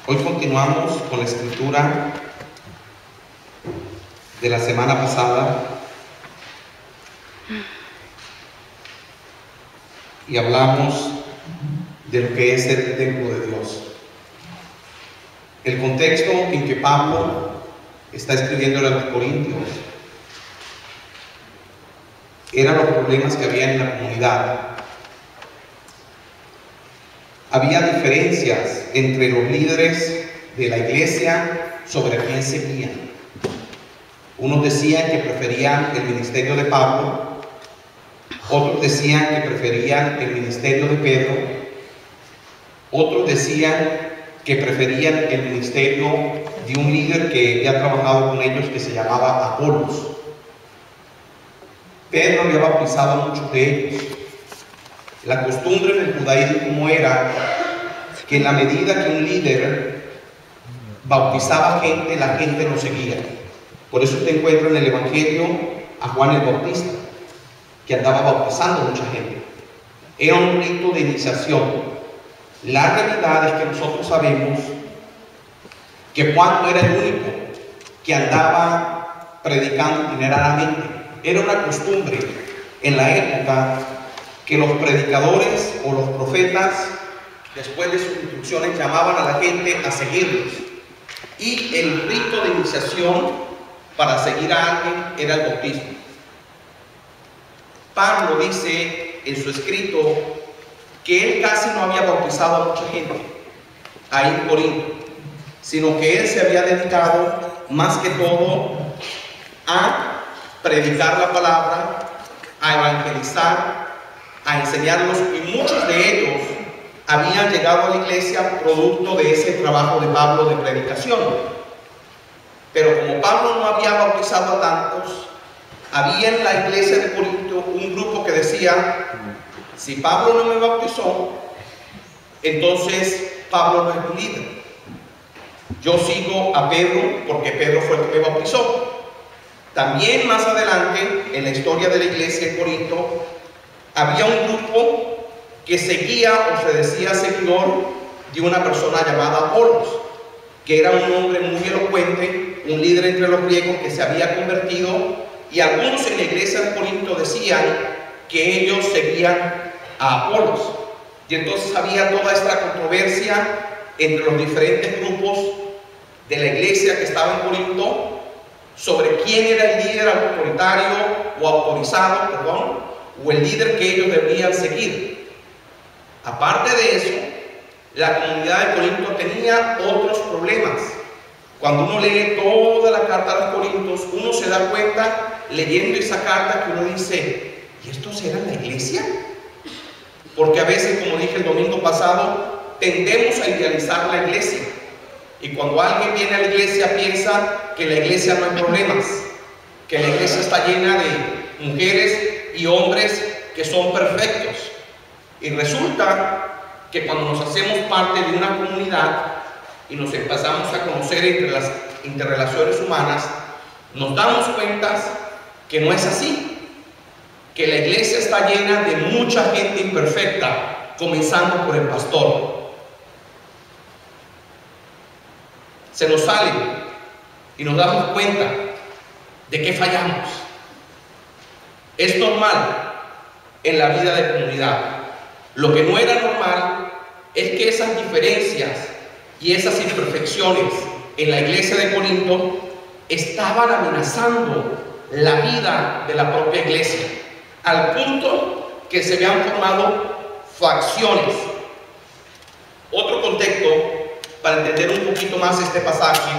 Hoy continuamos con la escritura de la semana pasada y hablamos de lo que es el templo de Dios. El contexto en que Pablo está escribiendo a los Corintios eran los problemas que había en la comunidad. Había diferencias entre los líderes de la iglesia sobre a quién seguían. Unos decían que preferían el ministerio de Pablo, otros decían que preferían el ministerio de Pedro, otros decían que preferían el ministerio de un líder que había trabajado con ellos que se llamaba Apolos. Pedro había bautizado a muchos de ellos. La costumbre en el judaísmo era que en la medida que un líder bautizaba gente, la gente lo seguía. Por eso usted encuentra en el Evangelio a Juan el Bautista, que andaba bautizando a mucha gente. Era un rito de iniciación. La realidad es que nosotros sabemos que Juan no era el único que andaba predicando itinerariamente. Era una costumbre en la época que los predicadores o los profetas, después de sus instrucciones, llamaban a la gente a seguirlos. Y el rito de iniciación para seguir a alguien era el bautismo. Pablo dice en su escrito que él casi no había bautizado a mucha gente ahí en Corinto, sino que él se había dedicado más que todo a predicar la palabra, a evangelizar, a enseñarlos, y muchos de ellos habían llegado a la iglesia producto de ese trabajo de Pablo de predicación. Pero como Pablo no había bautizado a tantos, había en la iglesia de Corinto un grupo que decía: si Pablo no me bautizó, entonces Pablo no es mi líder. Yo sigo a Pedro porque Pedro fue el que me bautizó. También más adelante, en la historia de la iglesia de Corinto, había un grupo que seguía o se decía seguidor de una persona llamada Apolos, que era un hombre muy elocuente, un líder entre los griegos que se había convertido, y algunos en la iglesia de Corinto decían que ellos seguían a Apolos. Y entonces había toda esta controversia entre los diferentes grupos de la iglesia que estaba en Corinto sobre quién era el líder autoritario o autorizado, o el líder que ellos deberían seguir. Aparte de eso, la comunidad de Corinto tenía otros problemas. Cuando uno lee toda la carta a los Corintios, uno se da cuenta, leyendo esa carta, que uno dice: ¿y estos eran la iglesia? Porque a veces, como dije el domingo pasado, tendemos a idealizar la iglesia. Y cuando alguien viene a la iglesia, piensa que la iglesia no hay problemas, que la iglesia está llena de mujeres y hombres que son perfectos. Y resulta que cuando nos hacemos parte de una comunidad y nos empezamos a conocer entre las interrelaciones humanas, nos damos cuenta que no es así, que la iglesia está llena de mucha gente imperfecta, comenzando por el pastor. Se nos sale y nos damos cuenta de que fallamos. Es normal en la vida de comunidad. Lo que no era normal es que esas diferencias y esas imperfecciones en la iglesia de Corinto estaban amenazando la vida de la propia iglesia, al punto que se habían formado facciones. Otro contexto, para entender un poquito más este pasaje,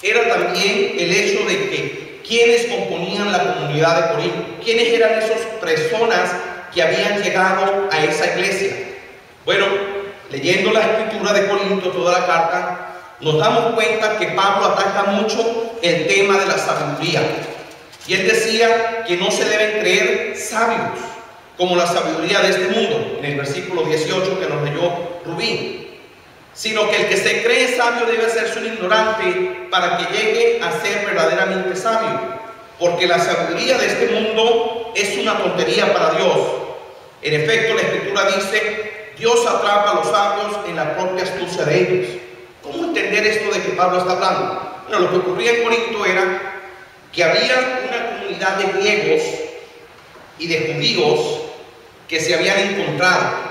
era también el hecho de que quienes componían la comunidad de Corinto, quiénes eran esas personas que habían llegado a esa iglesia. Bueno, leyendo la escritura de Corinto, toda la carta, nos damos cuenta que Pablo ataca mucho el tema de la sabiduría. Y él decía que no se deben creer sabios como la sabiduría de este mundo, en el versículo 18 que nos leyó Rubí, sino que el que se cree sabio debe hacerse un ignorante para que llegue a ser verdaderamente sabio, porque la sabiduría de este mundo es una tontería para Dios. En efecto, la escritura dice: Dios atrapa a los sabios en la propia astucia de ellos. ¿Cómo entender esto de que Pablo está hablando? Bueno, lo que ocurría en Corinto era que había una comunidad de griegos y de judíos que se habían encontrado,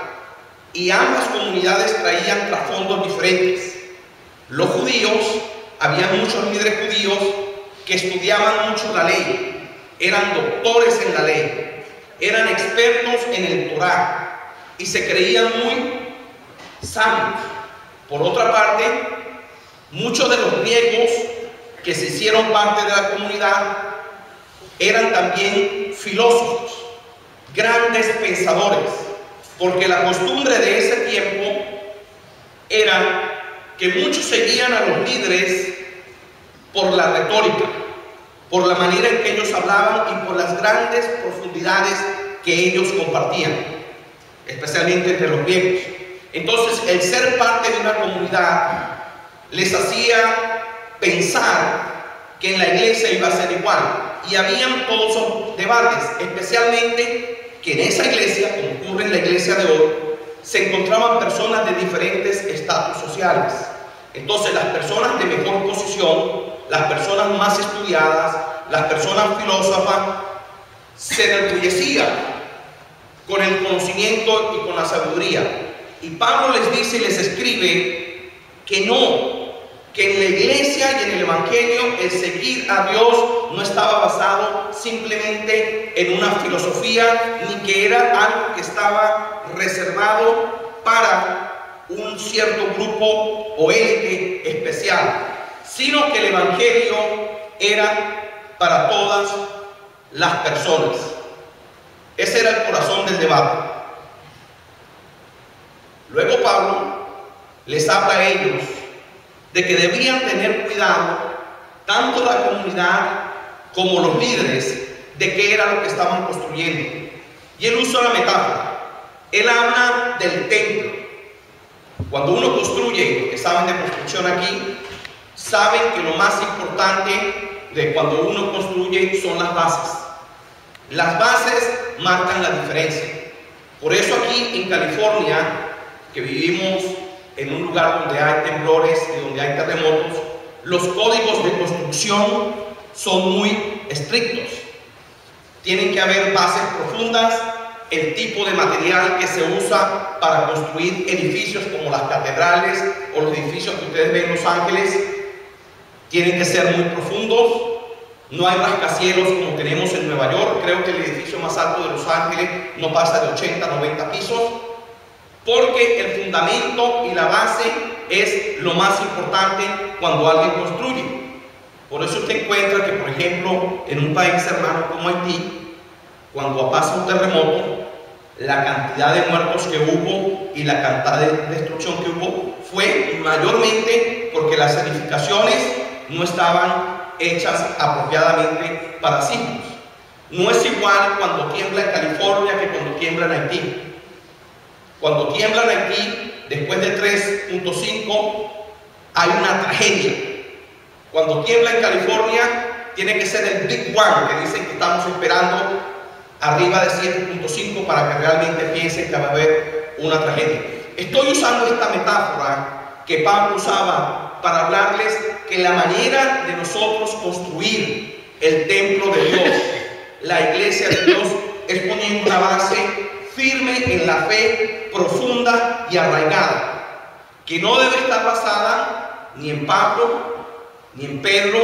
y ambas comunidades traían trasfondos diferentes. Los judíos, había muchos líderes judíos que estudiaban mucho la ley, eran doctores en la ley, eran expertos en el Torá y se creían muy sabios. Por otra parte, muchos de los griegos que se hicieron parte de la comunidad eran también filósofos, grandes pensadores, porque la costumbre de ese tiempo era que muchos seguían a los líderes por la retórica, por la manera en que ellos hablaban y por las grandes profundidades que ellos compartían, especialmente entre los griegos. Entonces, el ser parte de una comunidad les hacía pensar que en la iglesia iba a ser igual, y habían todos esos debates, especialmente que en esa iglesia, como ocurre en la iglesia de hoy, se encontraban personas de diferentes estatus sociales. Entonces, las personas de mejor posición, las personas más estudiadas, las personas filósofas, se enorgullecían con el conocimiento y con la sabiduría. Y Pablo les dice y les escribe que no, que en la iglesia y en el evangelio el seguir a Dios no estaba basado simplemente en una filosofía, ni que era algo que estaba reservado para un cierto grupo o élite especial, sino que el evangelio era para todas las personas. Ese era el corazón del debate. Luego Pablo les habla a ellos de que debían tener cuidado, tanto la comunidad como los líderes, de qué era lo que estaban construyendo. Y él usa una metáfora. Él habla del templo. Cuando uno construye, los que saben de construcción aquí, saben que lo más importante de cuando uno construye son las bases. Las bases marcan la diferencia. Por eso aquí en California, que vivimos en un lugar donde hay temblores y donde hay terremotos, los códigos de construcción son muy estrictos. Tienen que haber bases profundas, el tipo de material que se usa para construir edificios como las catedrales o los edificios que ustedes ven en Los Ángeles tienen que ser muy profundos. No hay rascacielos como tenemos en Nueva York. Creo que el edificio más alto de Los Ángeles no pasa de 80, 90 pisos, porque el fundamento y la base es lo más importante cuando alguien construye. Por eso usted encuentra que, por ejemplo, en un país hermano como Haití, cuando pasa un terremoto, la cantidad de muertos que hubo y la cantidad de destrucción que hubo fue mayormente porque las edificaciones no estaban hechas apropiadamente para sismos. No es igual cuando tiembla en California que cuando tiembla en Haití. Cuando tiembla en Haití, después de 3.5, hay una tragedia. Cuando tiembla en California, tiene que ser el Big One, que dicen que estamos esperando arriba de 7.5 para que realmente piensen que va a haber una tragedia. Estoy usando esta metáfora que Pablo usaba para hablarles que la manera de nosotros construir el templo de Dios, la iglesia de Dios, es poniendo una base firme en la fe profunda y arraigada, que no debe estar basada ni en Pablo, ni en Pedro,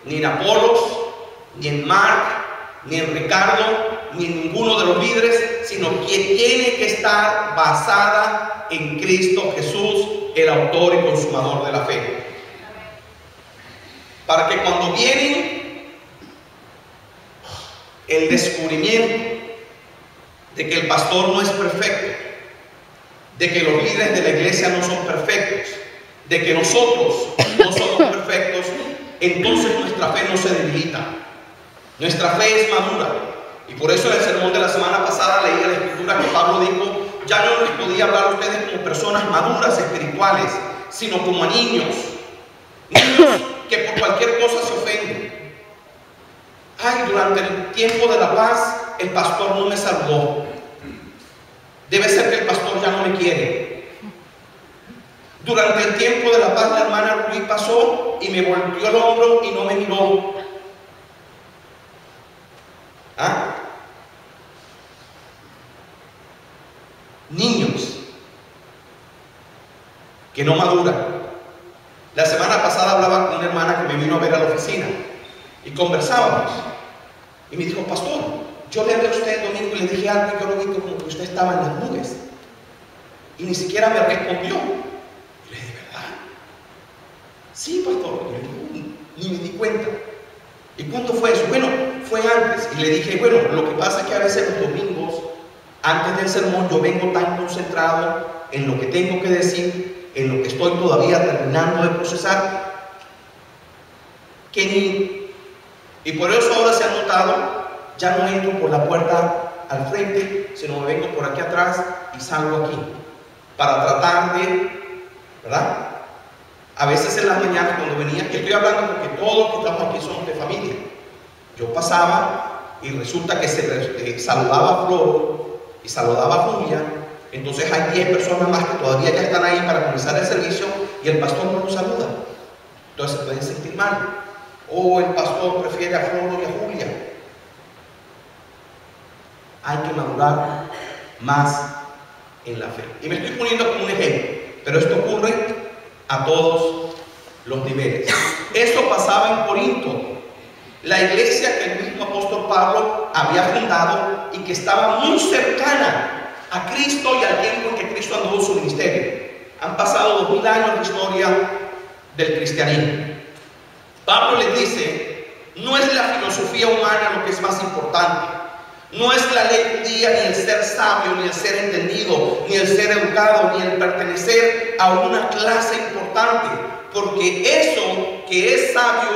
ni en Apolos, ni en Mark, ni en Ricardo, ni en ninguno de los líderes, sino que tiene que estar basada en Cristo Jesús, el autor y consumador de la fe. Para que cuando viene el descubrimiento de que el pastor no es perfecto, de que los líderes de la iglesia no son perfectos, de que nosotros no somos perfectos, entonces nuestra fe no se debilita, nuestra fe es madura. Y por eso en el sermón de la semana pasada leía la escritura que Pablo dijo: ya no les podía hablar a ustedes como personas maduras espirituales, sino como a niños que por cualquier cosa se ofenden. Ay, durante el tiempo de la paz el pastor no me saludó, debe ser que el pastor ya no me quiere. Durante el tiempo de la paz, la hermana Ruiz pasó y me volteó el hombro y no me miró. ¿Ah? Niños que no maduran. La semana pasada hablaba con una hermana que me vino a ver a la oficina y conversábamos. Y me dijo: pastor, yo le hablé a usted el domingo y le dije algo y yo lo vi como que usted estaba en las nubes. Y ni siquiera me respondió. Y le dije: ¿verdad? Sí, pastor. Ni me di cuenta. ¿Y cuándo fue eso? Bueno, fue antes. Y le dije: bueno, lo que pasa es que a veces los domingos, antes del sermón, yo vengo tan concentrado en lo que tengo que decir, en lo que estoy todavía terminando de procesar, que ni... Y por eso ahora se ha notado, ya no entro por la puerta al frente, sino me vengo por aquí atrás y salgo aquí, para tratar de, ¿verdad? A veces en las mañanas cuando venía, que estoy hablando porque todos los que estamos aquí somos de familia, yo pasaba y resulta que se saludaba a Flor y saludaba a Julia. Entonces hay 10 personas más que todavía ya están ahí para comenzar el servicio y el pastor no los saluda. Entonces se pueden sentir mal. O el pastor prefiere a Flor y a Julia. Hay que madurar más en la fe. Y me estoy poniendo como un ejemplo, pero esto ocurre a todos los niveles. Esto pasaba en Corinto, la iglesia que el mismo apóstol Pablo había fundado y que estaba muy cercana a Cristo y al tiempo en que Cristo anduvo su ministerio. Han pasado 2000 años de historia del cristianismo. Pablo les dice: no es la filosofía humana lo que es más importante, no es la ley judía, ni el ser sabio, ni el ser entendido, ni el ser educado, ni el pertenecer a una clase importante, porque eso que es sabio,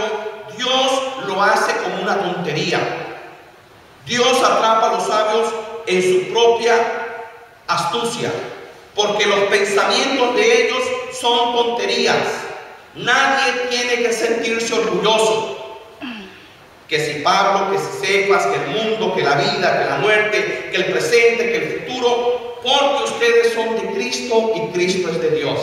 Dios lo hace como una tontería. Dios atrapa a los sabios en su propia astucia, porque los pensamientos de ellos son tonterías. Nadie tiene que sentirse orgulloso. Que si Pablo, que si Cefas, que el mundo, que la vida, que la muerte, que el presente, que el futuro, porque ustedes son de Cristo y Cristo es de Dios.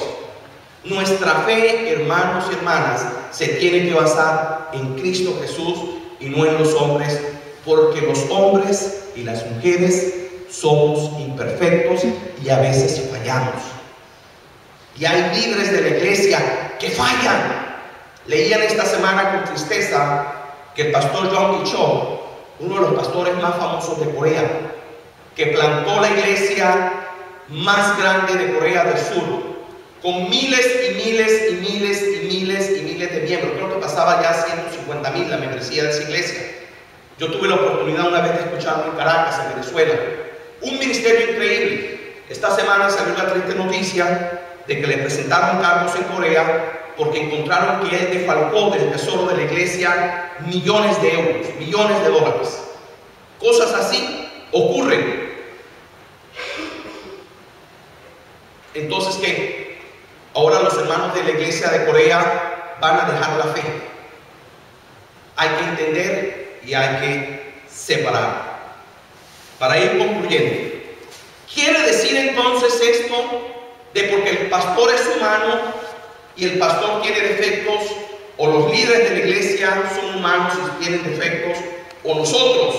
Nuestra fe, hermanos y hermanas, se tiene que basar en Cristo Jesús y no en los hombres, porque los hombres y las mujeres somos imperfectos y a veces fallamos. Y hay líderes de la iglesia que fallan. Leían esta semana con tristeza que el pastor John Cho, uno de los pastores más famosos de Corea, que plantó la iglesia más grande de Corea del Sur, con miles y miles y miles y miles y miles de miembros. Creo que pasaba ya 150,000 la membresía de esa iglesia. Yo tuve la oportunidad una vez de escucharlo en Caracas, en Venezuela. Un ministerio increíble. Esta semana salió la triste noticia de que le presentaron cargos en Corea porque encontraron que él defalcó del tesoro de la iglesia millones de euros, millones de dólares. Cosas así ocurren. Entonces, ¿qué? Ahora los hermanos de la iglesia de Corea van a dejar la fe. Hay que entender y hay que separar. Para ir concluyendo, ¿quiere decir entonces esto de porque el pastor es humano y el pastor tiene defectos, o los líderes de la iglesia son humanos y tienen defectos, o nosotros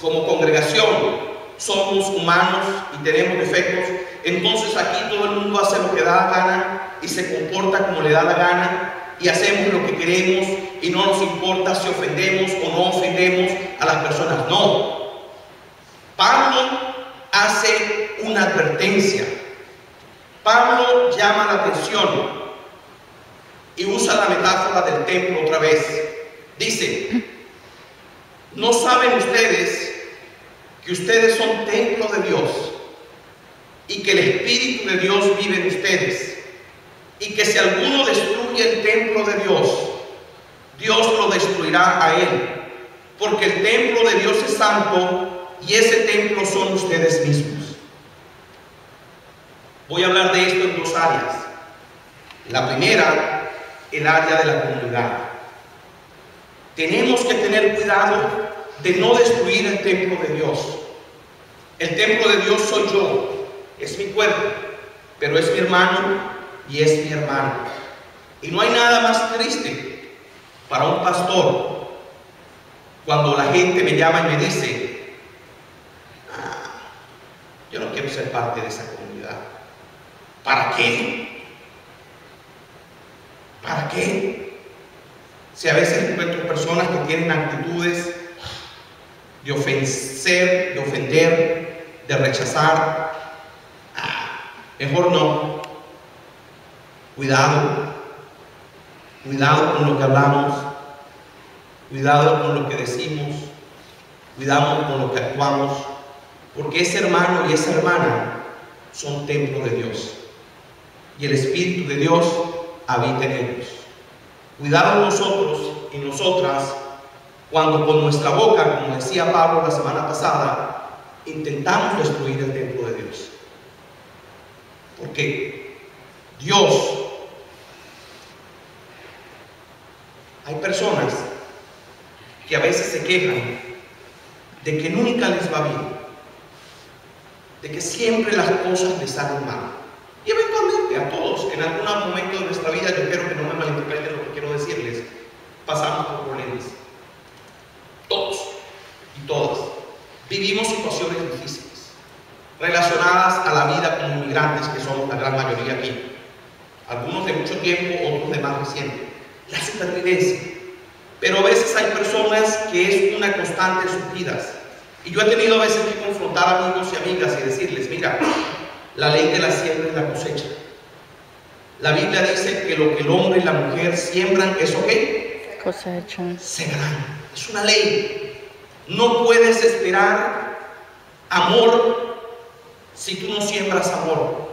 como congregación somos humanos y tenemos defectos, entonces aquí todo el mundo hace lo que da la gana y se comporta como le da la gana y hacemos lo que queremos y no nos importa si ofendemos o no ofendemos a las personas? No. Pablo hace una advertencia. Pablo llama la atención y usa la metáfora del templo otra vez. Dice: ¿no saben ustedes que ustedes son templo de Dios y que el Espíritu de Dios vive en ustedes? Y que si alguno destruye el templo de Dios, Dios lo destruirá a él, porque el templo de Dios es santo y ese templo son ustedes mismos. Voy a hablar de esto en dos áreas. La primera, el área de la comunidad. Tenemos que tener cuidado de no destruir el templo de Dios. El templo de Dios soy yo, es mi cuerpo, pero es mi hermano, y es mi hermano. Y no hay nada más triste para un pastor cuando la gente me llama y me dice: yo no quiero ser parte de esa comunidad. ¿Para qué? ¿Para qué? Si a veces encuentro personas que tienen actitudes de ofender, de rechazar, mejor no. Cuidado con lo que hablamos, cuidado con lo que decimos, cuidado con lo que actuamos, porque ese hermano y esa hermana son templo de Dios y el Espíritu de Dios habita en ellos. Cuidado nosotros y nosotras cuando con nuestra boca, como decía Pablo la semana pasada, intentamos destruir el templo de Dios. Porque Dios, hay personas que a veces se quejan de que nunca les va bien, de que siempre las cosas les salen mal. Y eventualmente a todos, en algún momento de nuestra vida, yo espero que no me malinterpreten lo que quiero decirles, pasamos por problemas. Todos y todas vivimos situaciones difíciles relacionadas a la vida como inmigrantes, que somos la gran mayoría aquí, algunos de mucho tiempo, otros de más reciente. La supervivencia. Pero a veces hay personas que es una constante en sus vidas, y yo he tenido a veces que confrontar amigos y amigas y decirles: mira, la ley de la siembra y la cosecha. La Biblia dice que lo que el hombre y la mujer siembran, ¿eso qué? Cosechan. Segarán. Es una ley. No puedes esperar amor si tú no siembras amor.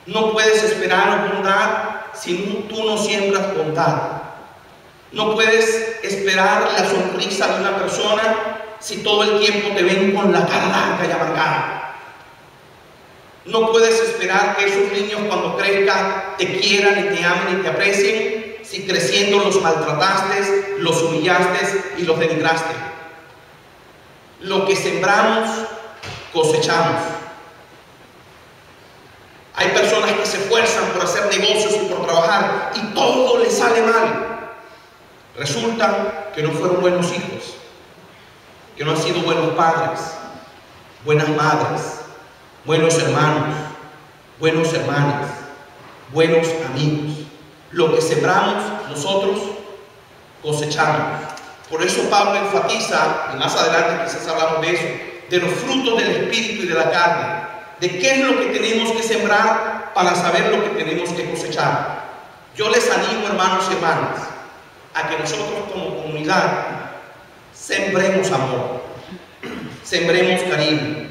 No puedes esperar bondad si tú no siembras bondad. No puedes esperar la sonrisa de una persona si todo el tiempo te ven con la cara larga y amargada. No puedes esperar que esos niños cuando crezcan te quieran y te amen y te aprecien si creciendo los maltrataste, los humillaste y los denigraste. Lo que sembramos, cosechamos. Hay personas que se esfuerzan por hacer negocios y por trabajar y todo les sale mal. Resulta que no fueron buenos hijos, que no han sido buenos padres, buenas madres, buenos hermanos, buenos hermanos, buenos amigos. Lo que sembramos nosotros, cosechamos. Por eso Pablo enfatiza, y más adelante quizás hablamos de eso, de los frutos del Espíritu y de la carne, de qué es lo que tenemos que sembrar para saber lo que tenemos que cosechar. Yo les animo, hermanos y hermanas, a que nosotros como comunidad sembremos amor, sembremos cariño,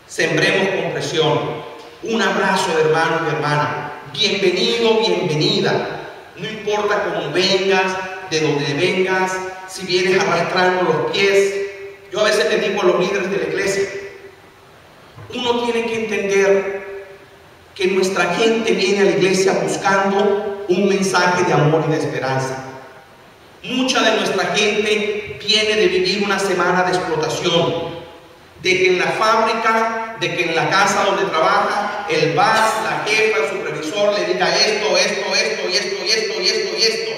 sembremos comprensión, un abrazo de hermano y hermana, bienvenido, bienvenida, no importa cómo vengas, de dónde vengas, si vienes arrastrando los pies. Yo a veces les digo a los líderes de la iglesia, uno tiene que entender que nuestra gente viene a la iglesia buscando un mensaje de amor y de esperanza. Mucha de nuestra gente viene de vivir una semana de explotación, de que en la fábrica, de que en la casa donde trabaja, el boss, la jefa, el supervisor le diga esto, esto, esto, y esto, y esto, y esto, y esto.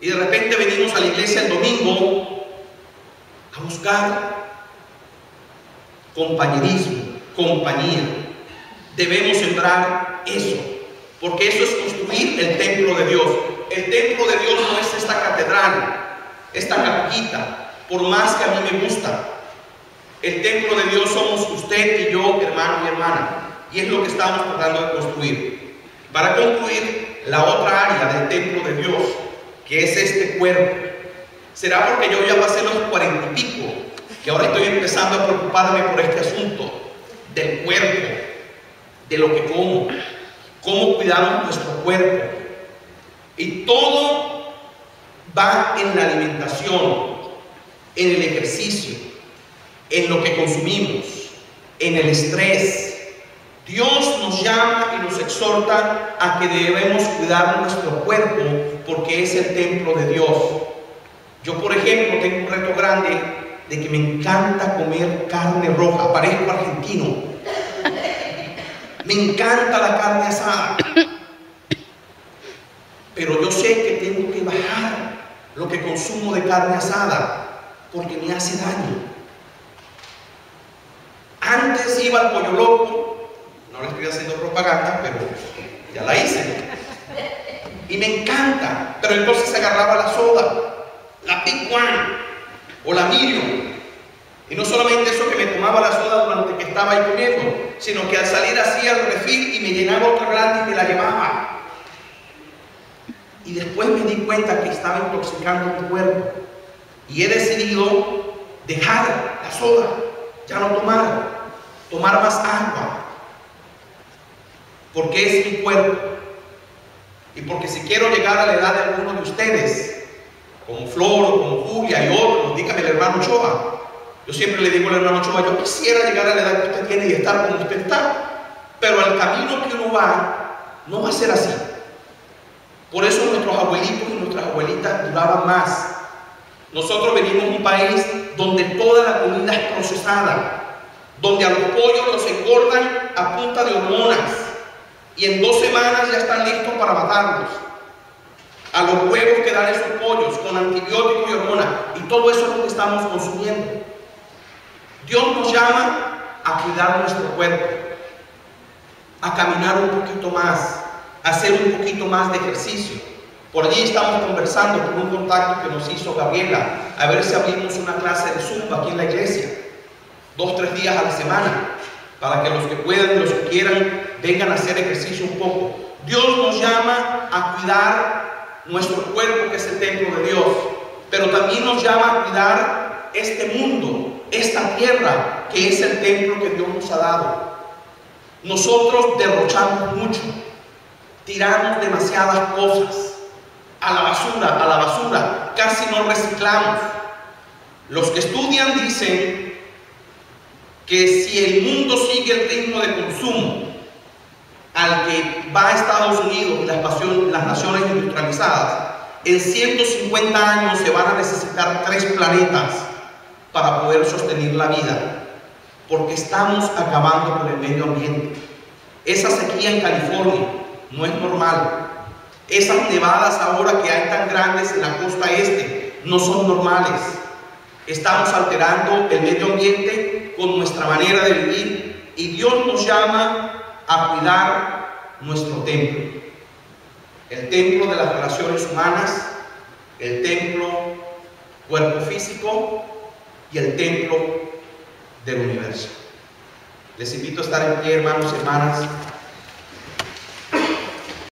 Y de repente venimos a la iglesia el domingo a buscar compañerismo, compañía. Debemos sembrar eso, porque eso es construir el templo de Dios. El templo de Dios no es esta catedral, esta capillita, por más que a mí me gusta. El templo de Dios somos usted y yo, hermano y hermana, y es lo que estamos tratando de construir. Para concluir, la otra área del templo de Dios, que es este cuerpo, será porque yo ya pasé los 40 y pico, que ahora estoy empezando a preocuparme por este asunto del cuerpo, de lo que como, cómo cuidamos nuestro cuerpo. Y todo va en la alimentación, en el ejercicio, en lo que consumimos, en el estrés. Dios nos llama y nos exhorta a que debemos cuidar nuestro cuerpo porque es el templo de Dios. Yo, por ejemplo, tengo un reto grande de que me encanta comer carne roja, parezco argentino. Me encanta la carne asada. pero yo sé que tengo que bajar lo que consumo de carne asada, porque me hace daño. Antes iba al Pollo Loco, no le estoy haciendo propaganda, pero ya la hice, y me encanta, pero entonces agarraba la soda, la Big One o la Medium, y no solamente eso, que me tomaba la soda durante que estaba ahí comiendo, sino que al salir hacía el refil y me llenaba otra grande y me la llevaba. Y después me di cuenta que estaba intoxicando mi cuerpo, y he decidido dejar la soda, ya no tomar más agua, porque es mi cuerpo, y porque si quiero llegar a la edad de alguno de ustedes, como Flor o como Julia y otros, dígame el hermano Ochoa, yo siempre le digo al hermano Ochoa, yo quisiera llegar a la edad que usted tiene y estar como usted está, pero el camino que uno va no va a ser así. Por eso nuestros abuelitos y nuestras abuelitas duraban más. Nosotros venimos de un país donde toda la comida es procesada, donde a los pollos los engordan a punta de hormonas y en 2 semanas ya están listos para matarlos. A los huevos que dan esos pollos con antibióticos y hormonas, y todo eso es lo que estamos consumiendo. Dios nos llama a cuidar nuestro cuerpo, a caminar un poquito más, a hacer un poquito más de ejercicio. Por allí estamos conversando con un contacto que nos hizo Gabriela, a ver si abrimos una clase de Zumba aquí en la iglesia, 2 o 3 días a la semana, para que los que puedan y los que quieran vengan a hacer ejercicio un poco. Dios nos llama a cuidar nuestro cuerpo, que es el templo de Dios, pero también nos llama a cuidar este mundo, esta tierra, que es el templo que Dios nos ha dado. Nosotros derrochamos mucho, tiramos demasiadas cosas a la basura, casi no reciclamos. Los que estudian dicen que si el mundo sigue el ritmo de consumo al que va a Estados Unidos y las naciones industrializadas, en 150 años se van a necesitar 3 planetas para poder sostener la vida, porque estamos acabando con el medio ambiente. Esa sequía en California no es normal. Esas nevadas ahora que hay tan grandes en la costa este no son normales. Estamos alterando el medio ambiente con nuestra manera de vivir, y Dios nos llama a cuidar nuestro templo. El templo de las relaciones humanas, el templo cuerpo físico y el templo del universo. Les invito a estar en pie, hermanos y hermanas.